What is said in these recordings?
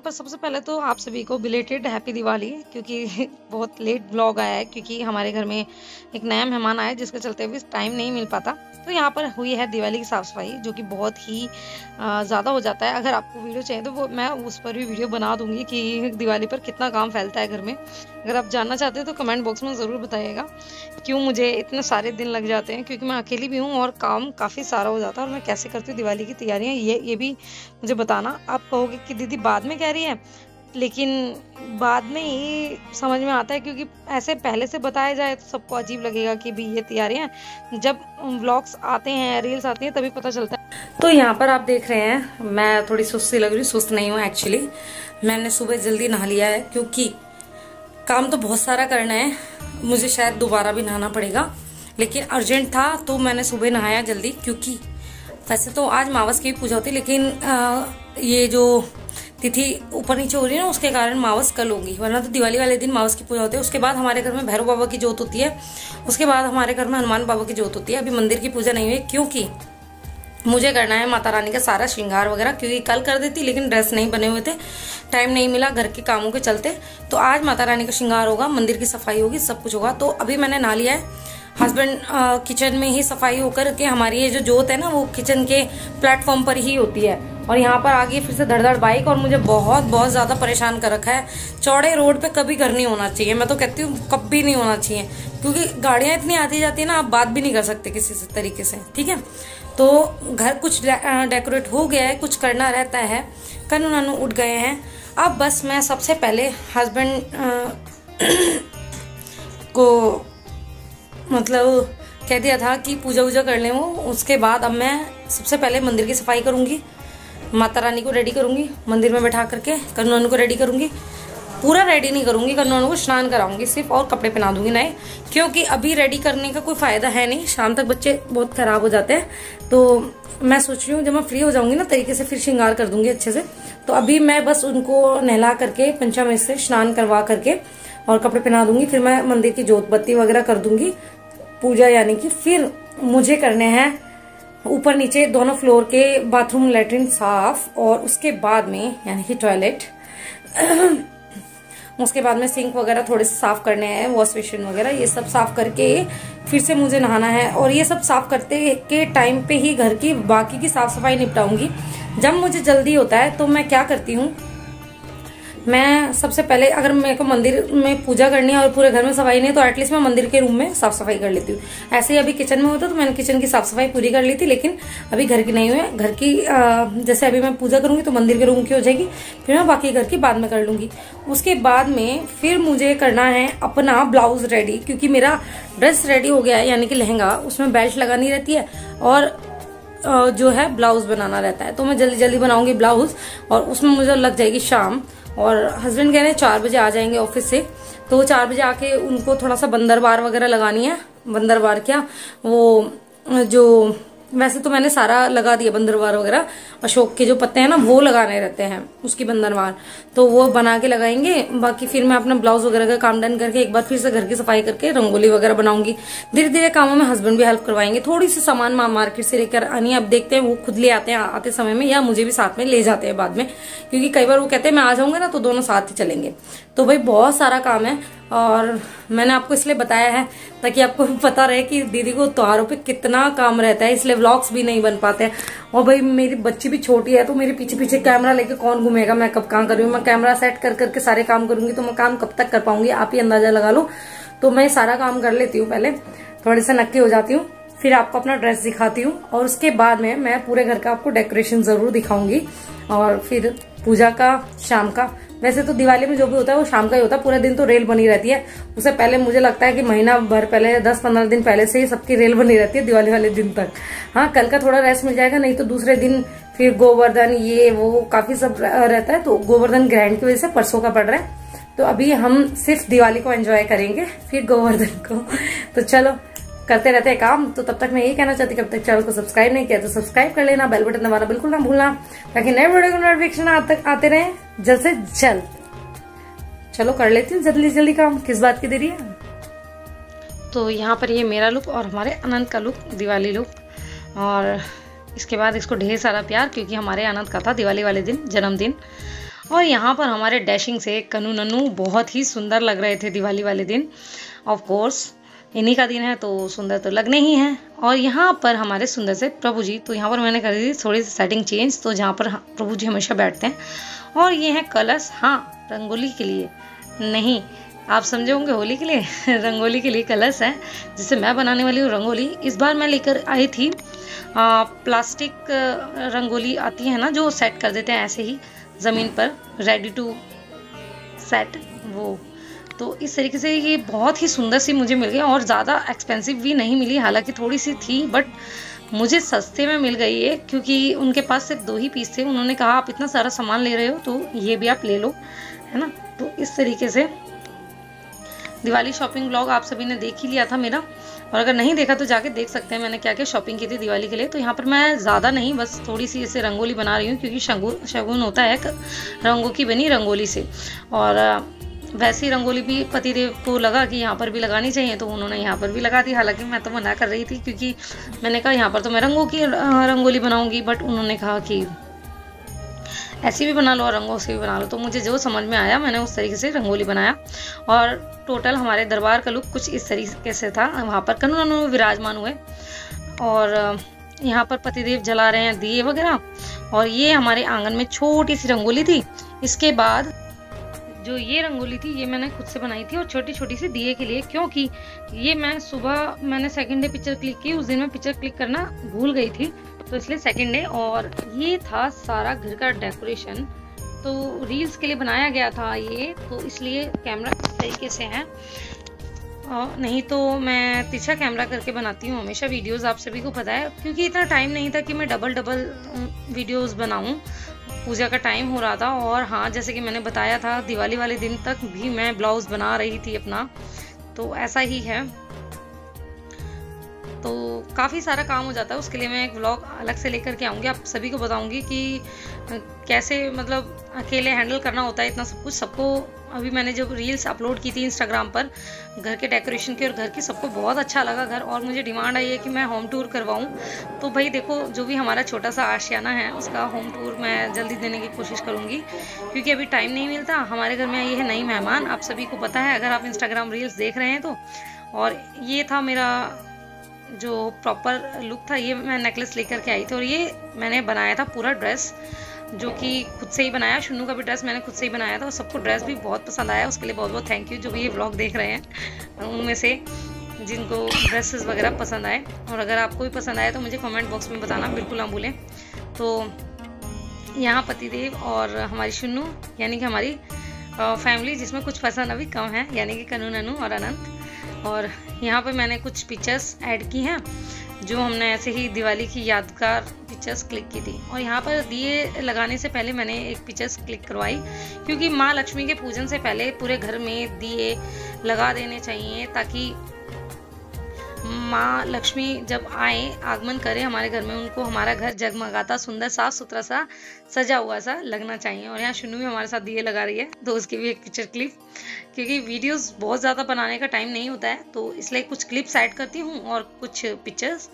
पर सबसे पहले तो आप सभी को बिलेटेड हैप्पी दिवाली, क्योंकि बहुत लेट ब्लॉग आया है क्योंकि हमारे घर में एक नया मेहमान आया जिसके चलते भी टाइम नहीं मिल पाता। तो यहाँ पर हुई है दिवाली की साफ़ सफाई, जो कि बहुत ही ज़्यादा हो जाता है। अगर आपको वीडियो चाहिए तो वो मैं उस पर भी वीडियो बना दूंगी कि दिवाली पर कितना काम फैलता है घर में। अगर आप जानना चाहते हैं तो कमेंट बॉक्स में ज़रूर बताइएगा क्यों मुझे इतने सारे दिन लग जाते हैं, क्योंकि मैं अकेली भी हूँ और काम काफ़ी सारा हो जाता है। और मैं कैसे करती हूँ दिवाली की तैयारियाँ, ये भी मुझे बताना। आप कहोगे कि दीदी बाद में कह रही है, लेकिन बाद में ही समझ में आता है, क्योंकि ऐसे पहले से बताया जाए तो सबको अजीब लगेगा कि भी ये तैयारियां, जब व्लॉग्स आते हैं, रील्स आती हैं, तभी पता चलता है। तो यहाँ पर आप देख रहे हैं मैं थोड़ी सुस्त सी लग रही हूँ। सुस्त नहीं हूँ एक्चुअली, मैंने सुबह जल्दी नहा लिया है क्योंकि काम तो बहुत सारा करना है। मुझे शायद दोबारा भी नहाना पड़ेगा, लेकिन अर्जेंट था तो मैंने सुबह नहाया जल्दी। क्योंकि वैसे तो आज मावस की भी पूजा होती, लेकिन ये जो तिथि ऊपर नीचे हो रही है ना, उसके कारण मावस कल होगी, वरना तो दिवाली वाले दिन मावस की पूजा होती है। उसके बाद हमारे घर में भैरव बाबा की जोत होती है, उसके बाद हमारे घर में हनुमान बाबा की जोत होती है। अभी मंदिर की पूजा नहीं हुई क्योंकि मुझे करना है माता रानी का सारा श्रृंगार वगैरह, क्योंकि कल कर देती लेकिन ड्रेस नहीं बने हुए थे, टाइम नहीं मिला घर के कामों के चलते। तो आज माता रानी का श्रृंगार होगा, मंदिर की सफाई होगी, सब कुछ होगा। तो अभी मैंने नहा लिया है। हस्बैंड किचन में ही सफाई होकर के, हमारी ये जो जोत है ना वो किचन के प्लेटफॉर्म पर ही होती है। और यहाँ पर आ गई फिर से धड़ बाइक, और मुझे बहुत ज्यादा परेशान कर रखा है। चौड़े रोड पे कभी घर नहीं होना चाहिए, मैं तो कहती हूँ कभी नहीं होना चाहिए, क्योंकि गाड़ियां इतनी आती जाती है ना, आप बात भी नहीं कर सकते किसी से तरीके से, ठीक है। तो घर कुछ डेकोरेट हो गया है, कुछ करना रहता है, कानू नानू उठ गए हैं। अब बस मैं सबसे पहले हस्बैंड को मतलब कह दिया था कि पूजा वूजा कर लें वो, उसके बाद अब मैं सबसे पहले मंदिर की सफाई करूंगी, माता रानी को रेडी करूंगी, मंदिर में बैठा करके कन्नू नानू को रेडी करूंगी। पूरा रेडी नहीं करूंगी, कन्नू नानू को स्नान कराऊंगी सिर्फ, और कपड़े पहना दूंगी नए, क्योंकि अभी रेडी करने का कोई फायदा है नहीं, शाम तक बच्चे बहुत खराब हो जाते हैं। तो मैं सोच रही हूँ जब मैं फ्री हो जाऊंगी ना तरीके से, फिर श्रृंगार कर दूंगी अच्छे से। तो अभी मैं बस उनको नहला करके पंचामृत से स्नान करवा करके और कपड़े पहना दूंगी, फिर मैं मंदिर की जोत बत्ती वगैरह कर दूंगी, पूजा यानी कि। फिर मुझे करने हैं ऊपर नीचे दोनों फ्लोर के बाथरूम लैट्रिन साफ, और उसके बाद में यानी कि टॉयलेट उसके बाद में सिंक वगैरह थोड़े से साफ करने हैं, वॉश बेसिन वगैरह ये सब साफ करके फिर से मुझे नहाना है। और ये सब साफ करते के टाइम पे ही घर की बाकी की साफ सफाई निपटाऊंगी। जब मुझे जल्दी होता है तो मैं क्या करती हूँ, मैं सबसे पहले अगर मेरे को मंदिर में पूजा करनी है और पूरे घर में सफाई नहीं, तो एटलीस्ट मैं मंदिर के रूम में साफ सफाई कर लेती हूँ। ऐसे ही अभी किचन में होता तो मैंने किचन की साफ सफाई पूरी कर ली थी, लेकिन अभी घर की नहीं हुई है। घर की जैसे अभी मैं पूजा करूंगी तो मंदिर के रूम की हो जाएगी, फिर मैं बाकी घर की बाद में कर लूंगी। उसके बाद में फिर मुझे करना है अपना ब्लाउज रेडी, क्योंकि मेरा ड्रेस रेडी हो गया है, यानी कि लहंगा, उसमें बेल्ट लगानी रहती है और जो है ब्लाउज बनाना रहता है। तो मैं जल्दी जल्दी बनाऊंगी ब्लाउज, और उसमें मुझे लग जाएगी शाम। और हस्बैंड कह रहे हैं 4 बजे आ जाएंगे ऑफिस से, तो 4 बजे आके उनको थोड़ा सा बंदरबार वगैरह लगानी है। बंदरबार क्या, वो जो वैसे तो मैंने सारा लगा दिया बंदरबार वगैरह, अशोक के जो पत्ते हैं ना वो लगाने रहते हैं उसकी बंदरबार, तो वो बना के लगाएंगे। बाकी फिर मैं अपना ब्लाउज वगैरह का काम डन करके एक बार फिर से घर की सफाई करके रंगोली वगैरह बनाऊंगी। धीरे धीरे कामों में हस्बैंड भी हेल्प करवाएंगे। थोड़ी सी सामान मार्केट से लेकर आनी है, अब देखते हैं वो खुद ले आते हैं आते समय में, या मुझे भी साथ में ले जाते हैं बाद में, क्योंकि कई बार वो कहते हैं मैं आ जाऊंगा ना तो दोनों साथ ही चलेंगे। तो भाई बहुत सारा काम है, और मैंने आपको इसलिए बताया है ताकि आपको पता रहे कि दीदी को त्योहारों पे कितना काम रहता है, इसलिए व्लॉग्स भी नहीं बन पाते हैं। और भाई मेरी बच्ची भी छोटी है, तो मेरे पीछे पीछे कैमरा लेके कौन घूमेगा, मैं कब कहाँ कर रही हूँ। मैं कैमरा सेट कर करके सारे काम करूंगी तो मैं काम कब तक कर पाऊंगी, आप ही अंदाजा लगा लो। तो मैं सारा काम कर लेती हूँ, पहले थोड़ी सी नक्की हो जाती हूँ, फिर आपको अपना ड्रेस दिखाती हूँ, और उसके बाद में मैं पूरे घर का आपको डेकोरेशन जरूर दिखाऊंगी। और फिर पूजा का शाम का, वैसे तो दिवाली में जो भी होता है वो शाम का ही होता है, पूरे दिन तो रेल बनी रहती है। उससे पहले मुझे लगता है कि महीना भर पहले 10-15 दिन पहले से ही सबकी रेल बनी रहती है दिवाली वाले दिन तक। हाँ, कल का थोड़ा रेस्ट मिल जाएगा, नहीं तो दूसरे दिन फिर गोवर्धन ये वो काफी सब रहता है। तो गोवर्धन ग्रहण की वजह से परसों का पड़ रहा है, तो अभी हम सिर्फ दिवाली को एंजॉय करेंगे, फिर गोवर्धन को। तो चलो करते रहते हैं काम। तो तब तक मैं यही कहना चाहती हूँ, कब तक चैनल को सब्सक्राइब नहीं किया तो सब्सक्राइब कर लेना, बेल बटन दबाना बिल्कुल ना भूलना, ताकि नए वीडियो को नोटिफिकेशन आते रहे जल्द से जल्द। चलो कर लेती हूँ जल्दी जल्दी काम, किस बात की देरी है। तो यहाँ पर ये मेरा लुक और हमारे अनंत का लुक, दिवाली लुक, और इसके बाद इसको ढेर सारा प्यार, क्योंकि हमारे अनंत का था दिवाली वाले दिन जन्मदिन। और यहाँ पर हमारे डैशिंग से कन्नू नन्नू बहुत ही सुंदर लग रहे थे दिवाली वाले दिन। ऑफ कोर्स इन्हीं का दिन है तो सुंदर तो लगने ही हैं। और यहाँ पर हमारे सुंदर से प्रभु जी, तो यहाँ पर मैंने कर दी थोड़ी सी सेटिंग चेंज, तो जहाँ पर प्रभु जी हमेशा बैठते हैं। और ये है कलश, हाँ रंगोली के लिए नहीं, आप समझे होंगे होली के लिए रंगोली के लिए कलश है जिसे मैं बनाने वाली हूँ रंगोली। इस बार मैं लेकर आई थी प्लास्टिक रंगोली आती है ना, जो सेट कर देते हैं ऐसे ही ज़मीन पर, रेडी टू सेट वो। तो इस तरीके से ये बहुत ही सुंदर सी मुझे मिल गई और ज़्यादा एक्सपेंसिव भी नहीं मिली, हालांकि थोड़ी सी थी बट मुझे सस्ते में मिल गई है, क्योंकि उनके पास सिर्फ 2 ही पीस थे। उन्होंने कहा आप इतना सारा सामान ले रहे हो तो ये भी आप ले लो, है ना। तो इस तरीके से दिवाली शॉपिंग ब्लॉग आप सभी ने देख ही लिया था मेरा, और अगर नहीं देखा तो जाके देख सकते हैं मैंने क्या क्या शॉपिंग की थी दिवाली के लिए। तो यहाँ पर मैं ज़्यादा नहीं, बस थोड़ी सी इसे रंगोली बना रही हूँ, क्योंकि शगुन होता है रंगों की बनी रंगोली से। और वैसी रंगोली भी पतिदेव को लगा कि यहाँ पर भी लगानी चाहिए, तो उन्होंने यहाँ पर भी लगा दी। हालांकि मैं तो मना कर रही थी, क्योंकि मैंने कहा यहाँ पर तो मैं रंगों की रंगोली बनाऊंगी, बट उन्होंने कहा कि ऐसी भी बना लो और रंगों से भी बना लो। तो मुझे जो समझ में आया मैंने उस तरीके से रंगोली बनाया। और टोटल हमारे दरबार का लुक कुछ इस तरीके से था। वहाँ पर कन्नू नन्नू विराजमान हुए और यहाँ पर पतिदेव जला रहे हैं दिए वगैरह। और ये हमारे आंगन में छोटी सी रंगोली थी। इसके बाद जो ये रंगोली थी ये मैंने खुद से बनाई थी, और छोटी छोटी सी दिए के लिए, क्योंकि ये मैं सुबह मैंने सेकंड डे पिक्चर क्लिक की, उस दिन मैं पिक्चर क्लिक करना भूल गई थी, तो इसलिए सेकंड डे। और ये था सारा घर का डेकोरेशन, तो रील्स के लिए बनाया गया था ये, तो इसलिए कैमरा इस तरीके से है। नहीं तो मैं तिरछा कैमरा करके बनाती हूँ हमेशा वीडियोस, आप सभी को पता है, क्योंकि इतना टाइम नहीं था कि मैं डबल वीडियोस बनाऊं। पूजा का टाइम हो रहा था, और हाँ जैसे कि मैंने बताया था दिवाली वाले दिन तक भी मैं ब्लाउज बना रही थी अपना, तो ऐसा ही है। तो काफ़ी सारा काम हो जाता है, उसके लिए मैं एक व्लॉग अलग से लेकर के आऊँगी, आप सभी को बताऊँगी कि कैसे मतलब अकेले हैंडल करना होता है इतना सब कुछ। सबको अभी मैंने जब रील्स अपलोड की थी इंस्टाग्राम पर घर के डेकोरेशन की और घर की, सबको बहुत अच्छा लगा घर, और मुझे डिमांड आई है कि मैं होम टूर करवाऊं। तो भाई देखो, जो भी हमारा छोटा सा आशियाना है उसका होम टूर मैं जल्दी देने की कोशिश करूंगी, क्योंकि अभी टाइम नहीं मिलता। हमारे घर में आई है नई मेहमान, आप सभी को पता है अगर आप इंस्टाग्राम रील्स देख रहे हैं तो। और ये था मेरा जो प्रॉपर लुक था, ये मैं नेकलेस लेकर के आई थी, और ये मैंने बनाया था पूरा ड्रेस, जो कि खुद से ही बनाया। शुन्नू का भी ड्रेस मैंने खुद से ही बनाया था, और सबको ड्रेस भी बहुत पसंद आया, उसके लिए बहुत बहुत थैंक यू जो भी ये व्लॉग देख रहे हैं उनमें से जिनको ड्रेसेस वगैरह पसंद आए। और अगर आपको भी पसंद आए तो मुझे कमेंट बॉक्स में बताना बिल्कुल ना भूलें। तो यहाँ पतिदेव और हमारी शुन्नू यानी कि हमारी फैमिली, जिसमें कुछ पर्सन अभी कम है, यानी कि कन्नू नन्नू और अनंत। और यहाँ पर मैंने कुछ पिक्चर्स ऐड की हैं जो हमने ऐसे ही दिवाली की यादगार पिक्चर्स क्लिक की थी। और यहाँ पर दिए लगाने से पहले मैंने एक पिक्चर्स क्लिक करवाई, क्योंकि माँ लक्ष्मी के पूजन से पहले पूरे घर में दिए लगा देने चाहिए, ताकि माँ लक्ष्मी जब आए, आगमन करे हमारे घर में, उनको हमारा घर जगमगाता सुंदर साफ सुथरा सा सजा हुआ सा लगना चाहिए। और यहाँ शुन्नू भी हमारे साथ दिए लगा रही है, तो उसकी भी एक पिक्चर क्लिप, क्योंकि वीडियोस बहुत ज़्यादा बनाने का टाइम नहीं होता है, तो इसलिए कुछ क्लिप्स ऐड करती हूँ और कुछ पिक्चर्स,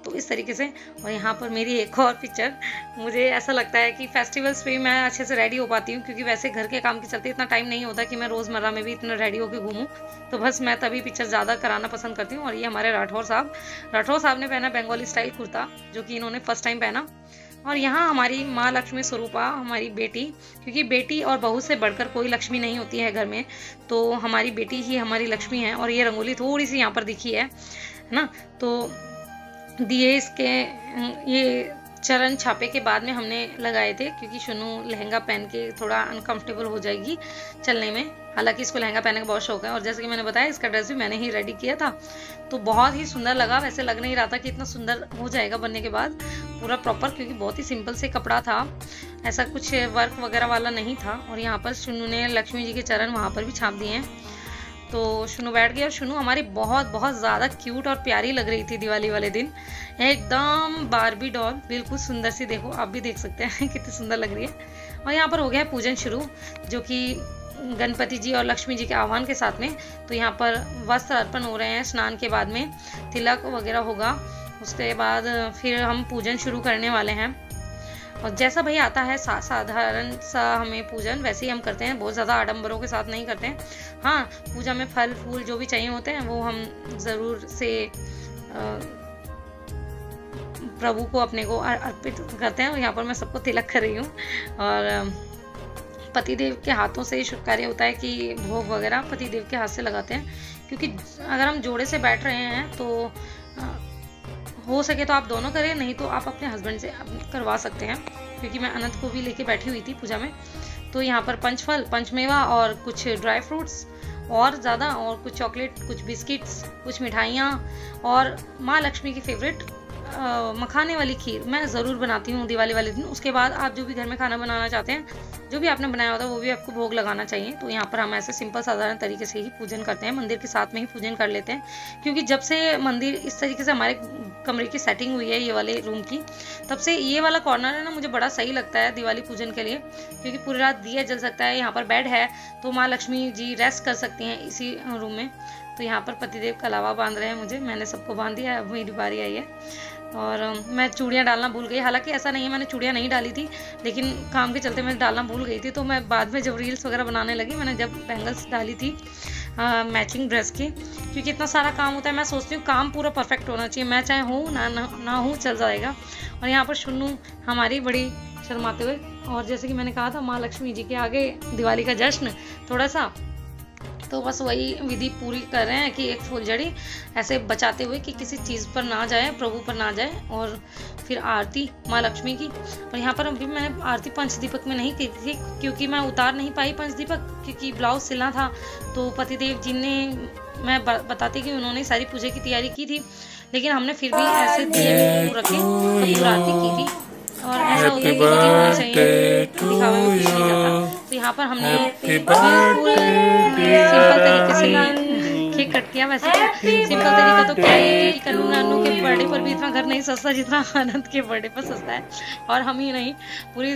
तो इस तरीके से। और यहाँ पर मेरी एक और पिक्चर, मुझे ऐसा लगता है कि फेस्टिवल्स पे मैं अच्छे से रेडी हो पाती हूँ, क्योंकि वैसे घर के काम के चलते इतना टाइम नहीं होता कि मैं रोज़मर्रा में भी इतना रेडी होकर घूमूं, तो बस मैं तभी पिक्चर ज़्यादा कराना पसंद करती हूँ। और ये हमारे राठौर साहब ने पहना बंगाली स्टाइल कुर्ता, जो कि इन्होंने फर्स्ट टाइम पहना। और यहाँ हमारी माँ लक्ष्मी स्वरूपा, हमारी बेटी, क्योंकि बेटी और बहू से बढ़कर कोई लक्ष्मी नहीं होती है घर में, तो हमारी बेटी ही हमारी लक्ष्मी है। और ये रंगोली थोड़ी सी यहाँ पर दिखी है ना, तो दिए इसके ये चरण छापे के बाद में हमने लगाए थे, क्योंकि शुन्नू लहंगा पहन के थोड़ा अनकंफर्टेबल हो जाएगी चलने में। हालांकि इसको लहंगा पहनने का बहुत शौक है, और जैसे कि मैंने बताया इसका ड्रेस भी मैंने ही रेडी किया था, तो बहुत ही सुंदर लगा। वैसे लग नहीं रहा था कि इतना सुंदर हो जाएगा बनने के बाद पूरा प्रॉपर, क्योंकि बहुत ही सिंपल से कपड़ा था, ऐसा कुछ वर्क वगैरह वाला नहीं था। और यहाँ पर शुन्नू ने लक्ष्मी जी के चरण वहाँ पर भी छाप दिए हैं, तो शुन्नू बैठ गई। और शुन्नू हमारी बहुत बहुत ज़्यादा क्यूट और प्यारी लग रही थी दिवाली वाले दिन, एकदम बारबी डॉल, बिल्कुल सुंदर सी। देखो आप भी देख सकते हैं कितनी सुंदर लग रही है। और यहाँ पर हो गया पूजन शुरू, जो कि गणपति जी और लक्ष्मी जी के आह्वान के साथ में। तो यहाँ पर वस्त्र अर्पण हो रहे हैं, स्नान के बाद में तिलक वगैरह होगा, उसके बाद फिर हम पूजन शुरू करने वाले हैं। और जैसा भाई आता है साधारण सा हमें पूजन वैसे ही हम करते हैं, बहुत ज़्यादा आडंबरों के साथ नहीं करते हैं। हाँ, पूजा में फल फूल जो भी चाहिए होते हैं वो हम ज़रूर से प्रभु को अपने को अर्पित करते हैं। और यहाँ पर मैं सबको तिलक कर रही हूँ, और पतिदेव के हाथों से शुभ कार्य होता है कि भोग वगैरह पतिदेव के हाथ से लगाते हैं, क्योंकि अगर हम जोड़े से बैठ रहे हैं तो हो सके तो आप दोनों करें, नहीं तो आप अपने हस्बैंड से करवा सकते हैं, क्योंकि मैं अनंत को भी लेके बैठी हुई थी पूजा में। तो यहाँ पर पंचफल, पंचमेवा और कुछ ड्राई फ्रूट्स और ज़्यादा, और कुछ चॉकलेट, कुछ बिस्किट्स, कुछ मिठाइयाँ, और माँ लक्ष्मी की फेवरेट मखाने वाली खीर मैं ज़रूर बनाती हूँ दिवाली वाले दिन। उसके बाद आप जो भी घर में खाना बनाना चाहते हैं, जो भी आपने बनाया होता है वो भी आपको भोग लगाना चाहिए। तो यहाँ पर हम ऐसे सिंपल साधारण तरीके से ही पूजन करते हैं, मंदिर के साथ में ही पूजन कर लेते हैं, क्योंकि जब से मंदिर इस तरीके से हमारे कमरे की सेटिंग हुई है ये वाले रूम की, तब से ये वाला कॉर्नर है ना मुझे बड़ा सही लगता है दिवाली पूजन के लिए, क्योंकि पूरी रात दिया जल सकता है। यहाँ पर बेड है तो माँ लक्ष्मी जी रेस्ट कर सकती हैं इसी रूम में। तो यहाँ पर पतिदेव कलावा बांध रहे हैं मुझे, मैंने सबको बांध दिया है, अब मेरी बारी आई है। और मैं चूड़ियाँ डालना भूल गई, हालांकि ऐसा नहीं है मैंने चूड़ियाँ नहीं डाली थी, लेकिन काम के चलते मैं डालना भूल गई थी। तो मैं बाद में जब रील्स वगैरह बनाने लगी, मैंने जब बैंगल्स डाली थी मैचिंग ड्रेस की, क्योंकि इतना सारा काम होता है, मैं सोचती हूँ काम पूरा परफेक्ट होना चाहिए, मैं चाहे हूँ ना हूँ चल जाएगा। और यहाँ पर शुन्नू हमारी बड़ी शर्माते हुए, और जैसे कि मैंने कहा था माँ लक्ष्मी जी के आगे दिवाली का जश्न थोड़ा सा, तो बस वही विधि पूरी कर रहे हैं कि एक फुलझड़ी ऐसे बचाते हुए कि किसी चीज़ पर ना जाए, प्रभु पर ना जाए। और फिर आरती माँ लक्ष्मी की। और यहाँ पर अभी मैंने आरती पंचदीपक में नहीं की थी, क्योंकि मैं उतार नहीं पाई पंचदीपक, क्योंकि ब्लाउज सिलना था। तो पतिदेव जी ने, मैं बताती कि उन्होंने सारी पूजा की तैयारी की थी, लेकिन हमने फिर भी ऐसे दिए में रखे तो आरती की थी। और ऐसा होता है कि विधि होनी चाहिए, दिखावे में कुछ नहीं जाता। तो यहाँ पर हमने बिल्कुल सिंपल तरीके से केक कट किया। वैसे तो सिंपल तरीका तो क्या है कि कन्नू नानू के बर्थडे पर भी इतना घर नहीं सस्ता जितना अनंत के बर्थडे पर सस्ता है। और हम ही नहीं, पूरी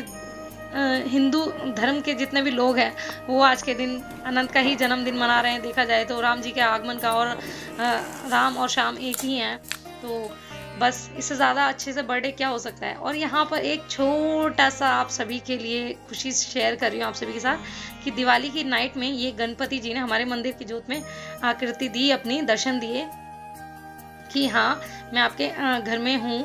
हिंदू धर्म के जितने भी लोग हैं वो आज के दिन अनंत का ही जन्मदिन मना रहे हैं। देखा जाए तो राम जी के आगमन का, और राम और श्याम एक ही हैं, तो बस इससे ज़्यादा अच्छे से बर्थडे क्या हो सकता है। और यहाँ पर एक छोटा सा आप सभी के लिए खुशी शेयर कर रही हूँ आप सभी के साथ, कि दिवाली की नाइट में ये गणपति जी ने हमारे मंदिर की जोत में आकृति दी, अपनी दर्शन दिए कि हाँ मैं आपके घर में हूँ,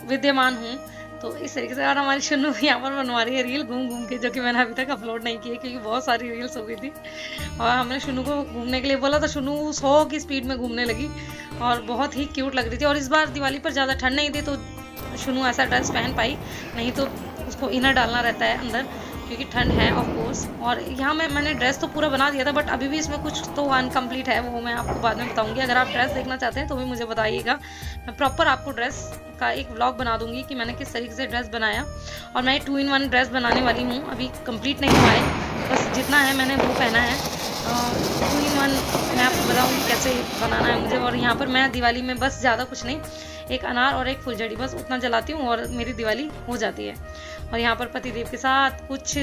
विद्यमान हूँ। तो इस तरीके से। और हमारी शुन्नू यहाँ पर बनवा रही है रील घूम घूम के, जो कि मैंने अभी तक अपलोड नहीं की है, क्योंकि बहुत सारी रील्स हो गई थी। और हमने शुन्नू को घूमने के लिए बोला तो शुन्नू 100 की स्पीड में घूमने लगी, और बहुत ही क्यूट लग रही थी। और इस बार दिवाली पर ज़्यादा ठंड नहीं थी, तो शुन्नू ऐसा ड्रेस पहन पाई, नहीं तो उसको इनर डालना रहता है अंदर, क्योंकि ठंड है ऑफ कोर्स। और यहाँ मैंने ड्रेस तो पूरा बना दिया था, बट अभी भी इसमें कुछ तो अनकम्प्लीट है, वो मैं आपको बाद में बताऊंगी। अगर आप ड्रेस देखना चाहते हैं तो भी मुझे बताइएगा, मैं प्रॉपर आपको ड्रेस का एक व्लॉग बना दूंगी कि मैंने किस तरीके से ड्रेस बनाया। और मैं 2-in-1 ड्रेस बनाने वाली हूँ, अभी कंप्लीट नहीं हुआ है, बस जितना है मैंने वो पहना है। 2-in-1 मैं आपको बताऊँगी कैसे बनाना है मुझे। और यहाँ पर मैं दिवाली में बस ज़्यादा कुछ नहीं, एक अनार और एक फुलझड़ी, बस उतना जलाती हूँ और मेरी दिवाली हो जाती है। और यहाँ पर पतिदेव के साथ कुछ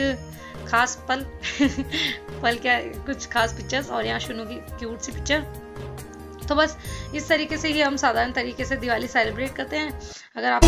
खास पल पल क्या, कुछ खास पिक्चर्स, और यहाँ शुन्नू की क्यूट सी पिक्चर। तो बस इस तरीके से ही हम साधारण तरीके से दिवाली सेलिब्रेट करते हैं। अगर आप